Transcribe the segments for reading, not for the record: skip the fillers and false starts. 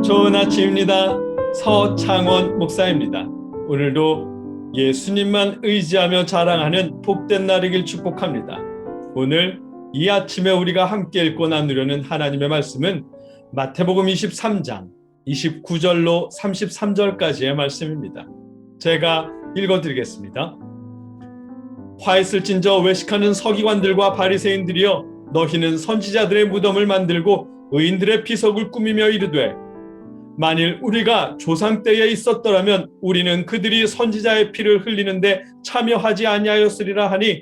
좋은 아침입니다. 서창원 목사입니다. 오늘도 예수님만 의지하며 자랑하는 복된 날이길 축복합니다. 오늘 이 아침에 우리가 함께 읽고 나누려는 하나님의 말씀은 마태복음 23장 29절로 33절까지의 말씀입니다. 제가 읽어드리겠습니다. 화 있을진저 외식하는 서기관들과 바리새인들이여, 너희는 선지자들의 무덤을 만들고 의인들의 비석을 꾸미며 이르되, 만일 우리가 조상 때에 있었더라면 우리는 그들이 선지자의 피를 흘리는데 참여하지 아니하였으리라 하니,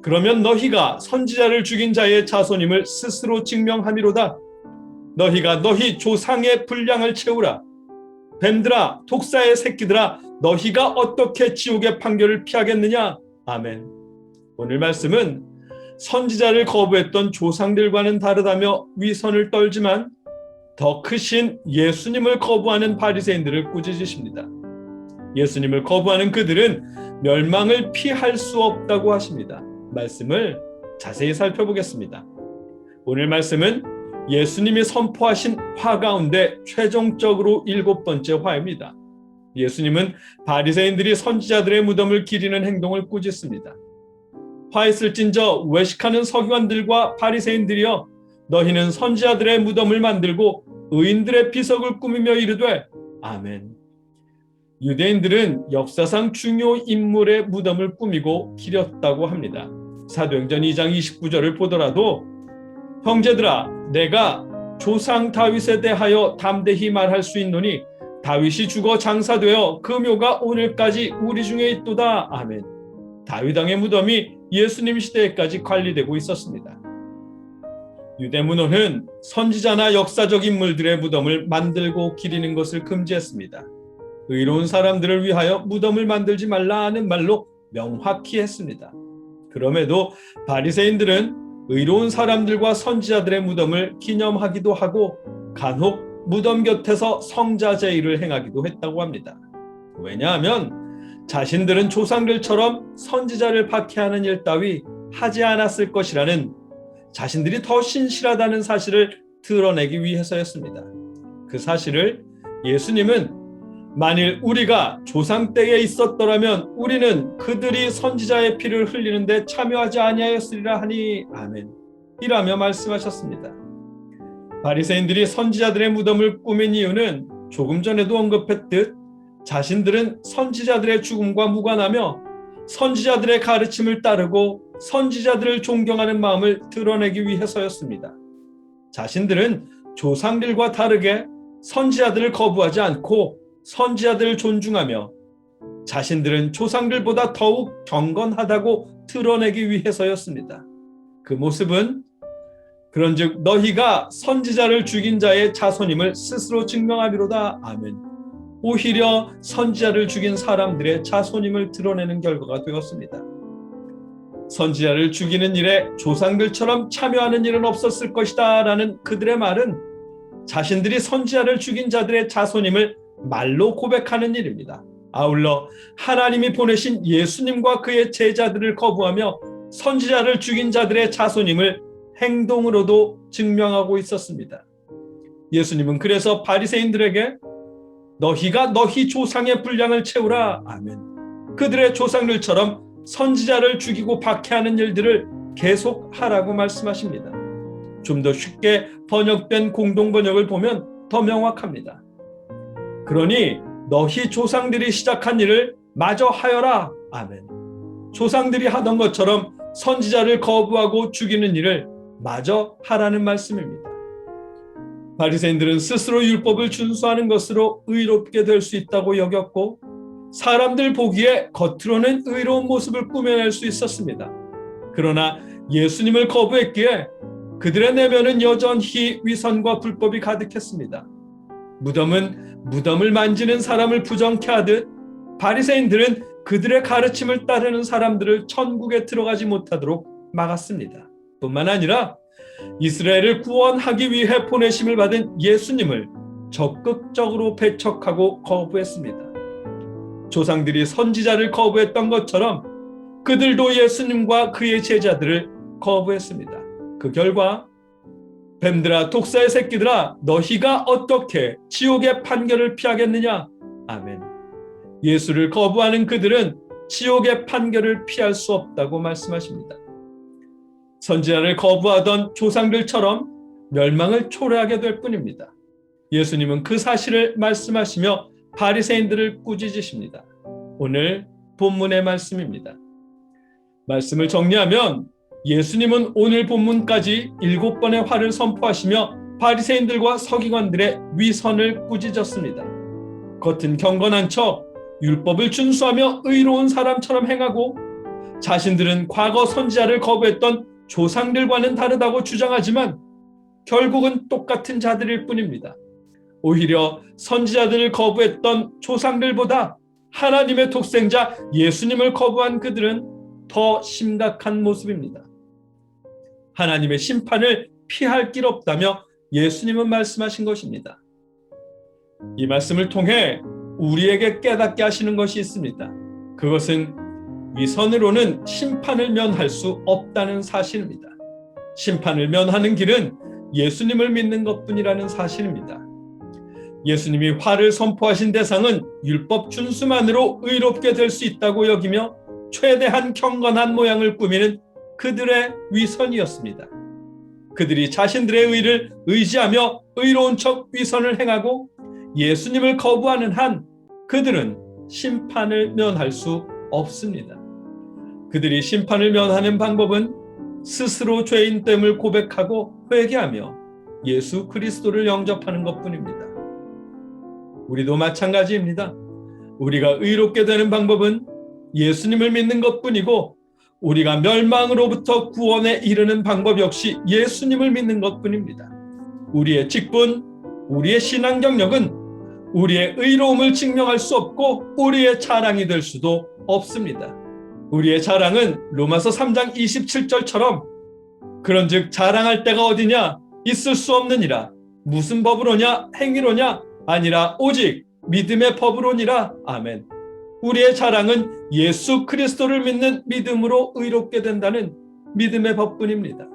그러면 너희가 선지자를 죽인 자의 자손임을 스스로 증명함이로다. 너희가 너희 조상의 분량을 채우라. 뱀들아, 독사의 새끼들아, 너희가 어떻게 지옥의 판결을 피하겠느냐. 아멘. 오늘 말씀은 선지자를 거부했던 조상들과는 다르다며 위선을 떨지만 더 크신 예수님을 거부하는 바리새인들을 꾸짖으십니다. 예수님을 거부하는 그들은 멸망을 피할 수 없다고 하십니다. 말씀을 자세히 살펴보겠습니다. 오늘 말씀은 예수님이 선포하신 화 가운데 최종적으로 7번째 화입니다. 예수님은 바리새인들이 선지자들의 무덤을 기리는 행동을 꾸짖습니다. 화 있을진저 외식하는 서기관들과 바리새인들이여, 너희는 선지자들의 무덤을 만들고 의인들의 비석을 꾸미며 이르되. 아멘. 유대인들은 역사상 중요 인물의 무덤을 꾸미고 기렸다고 합니다. 사도행전 2장 29절을 보더라도, 형제들아, 내가 조상 다윗에 대하여 담대히 말할 수 있노니 다윗이 죽어 장사되어 그 묘가 오늘까지 우리 중에 있도다. 아멘. 다윗 왕의 무덤이 예수님 시대에까지 관리되고 있었습니다. 유대 문호는 선지자나 역사적 인물들의 무덤을 만들고 기리는 것을 금지했습니다. 의로운 사람들을 위하여 무덤을 만들지 말라는 말로 명확히 했습니다. 그럼에도 바리새인들은 의로운 사람들과 선지자들의 무덤을 기념하기도 하고 간혹 무덤 곁에서 성자 제의를 행하기도 했다고 합니다. 왜냐하면 자신들은 조상들처럼 선지자를 박해하는 일 따위 하지 않았을 것이라는, 자신들이 더 신실하다는 사실을 드러내기 위해서였습니다. 그 사실을 예수님은 만일 우리가 조상 때에 있었더라면 우리는 그들이 선지자의 피를 흘리는데 참여하지 아니하였으리라 하니. 아멘. 이라며 말씀하셨습니다. 바리새인들이 선지자들의 무덤을 꾸민 이유는 조금 전에도 언급했듯 자신들은 선지자들의 죽음과 무관하며 선지자들의 가르침을 따르고 선지자들을 존경하는 마음을 드러내기 위해서였습니다. 자신들은 조상들과 다르게 선지자들을 거부하지 않고 선지자들을 존중하며 자신들은 조상들보다 더욱 경건하다고 드러내기 위해서였습니다. 그 모습은 그런즉 너희가 선지자를 죽인 자의 자손임을 스스로 증명하리로다. 아멘. 오히려 선지자를 죽인 사람들의 자손임을 드러내는 결과가 되었습니다. 선지자를 죽이는 일에 조상들처럼 참여하는 일은 없었을 것이다 라는 그들의 말은 자신들이 선지자를 죽인 자들의 자손임을 말로 고백하는 일입니다. 아울러 하나님이 보내신 예수님과 그의 제자들을 거부하며 선지자를 죽인 자들의 자손임을 행동으로도 증명하고 있었습니다. 예수님은 그래서 바리새인들에게 너희가 너희 조상의 분량을 채우라. 아멘. 그들의 조상들처럼 선지자를 죽이고 박해하는 일들을 계속하라고 말씀하십니다. 좀 더 쉽게 번역된 공동번역을 보면 더 명확합니다. 그러니 너희 조상들이 시작한 일을 마저 하여라. 아멘. 조상들이 하던 것처럼 선지자를 거부하고 죽이는 일을 마저 하라는 말씀입니다. 바리새인들은 스스로 율법을 준수하는 것으로 의롭게 될 수 있다고 여겼고 사람들 보기에 겉으로는 의로운 모습을 꾸며낼 수 있었습니다. 그러나 예수님을 거부했기에 그들의 내면은 여전히 위선과 불법이 가득했습니다. 무덤은 무덤을 만지는 사람을 부정케 하듯 바리새인들은 그들의 가르침을 따르는 사람들을 천국에 들어가지 못하도록 막았습니다. 뿐만 아니라 이스라엘을 구원하기 위해 보내심을 받은 예수님을 적극적으로 배척하고 거부했습니다. 조상들이 선지자를 거부했던 것처럼 그들도 예수님과 그의 제자들을 거부했습니다. 그 결과 뱀들아 독사의 새끼들아 너희가 어떻게 지옥의 판결을 피하겠느냐. 아멘. 예수를 거부하는 그들은 지옥의 판결을 피할 수 없다고 말씀하십니다. 선지자를 거부하던 조상들처럼 멸망을 초래하게 될 뿐입니다. 예수님은 그 사실을 말씀하시며 바리새인들을 꾸짖으십니다. 오늘 본문의 말씀입니다. 말씀을 정리하면 예수님은 오늘 본문까지 7번의 화를 선포하시며 바리새인들과 서기관들의 위선을 꾸짖었습니다. 겉은 경건한 척 율법을 준수하며 의로운 사람처럼 행하고 자신들은 과거 선지자를 거부했던 조상들과는 다르다고 주장하지만 결국은 똑같은 자들일 뿐입니다. 오히려 선지자들을 거부했던 조상들보다 하나님의 독생자 예수님을 거부한 그들은 더 심각한 모습입니다. 하나님의 심판을 피할 길 없다며 예수님은 말씀하신 것입니다. 이 말씀을 통해 우리에게 깨닫게 하시는 것이 있습니다. 그것은 위선으로는 심판을 면할 수 없다는 사실입니다. 심판을 면하는 길은 예수님을 믿는 것뿐이라는 사실입니다. 예수님이 화를 선포하신 대상은 율법 준수만으로 의롭게 될 수 있다고 여기며 최대한 경건한 모양을 꾸미는 그들의 위선이었습니다. 그들이 자신들의 의를 의지하며 의로운 척 위선을 행하고 예수님을 거부하는 한 그들은 심판을 면할 수 없습니다. 그들이 심판을 면하는 방법은 스스로 죄인됨을 고백하고 회개하며 예수 그리스도를 영접하는 것뿐입니다. 우리도 마찬가지입니다. 우리가 의롭게 되는 방법은 예수님을 믿는 것뿐이고 우리가 멸망으로부터 구원에 이르는 방법 역시 예수님을 믿는 것뿐입니다. 우리의 직분, 우리의 신앙 경력은 우리의 의로움을 증명할 수 없고 우리의 자랑이 될 수도 없습니다. 우리의 자랑은 로마서 3장 27절처럼 그런즉 자랑할 데가 어디냐 있을 수 없느니라 무슨 법으로냐 행위로냐 아니라 오직 믿음의 법으로니라. 아멘. 우리의 자랑은 예수 그리스도를 믿는 믿음으로 의롭게 된다는 믿음의 법뿐입니다.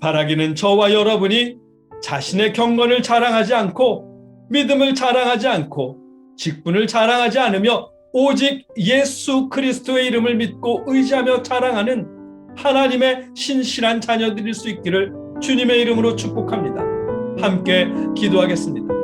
바라기는 저와 여러분이 자신의 경건을 자랑하지 않고 믿음을 자랑하지 않고 직분을 자랑하지 않으며 오직 예수 그리스도의 이름을 믿고 의지하며 자랑하는 하나님의 신실한 자녀들일 수 있기를 주님의 이름으로 축복합니다. 함께 기도하겠습니다.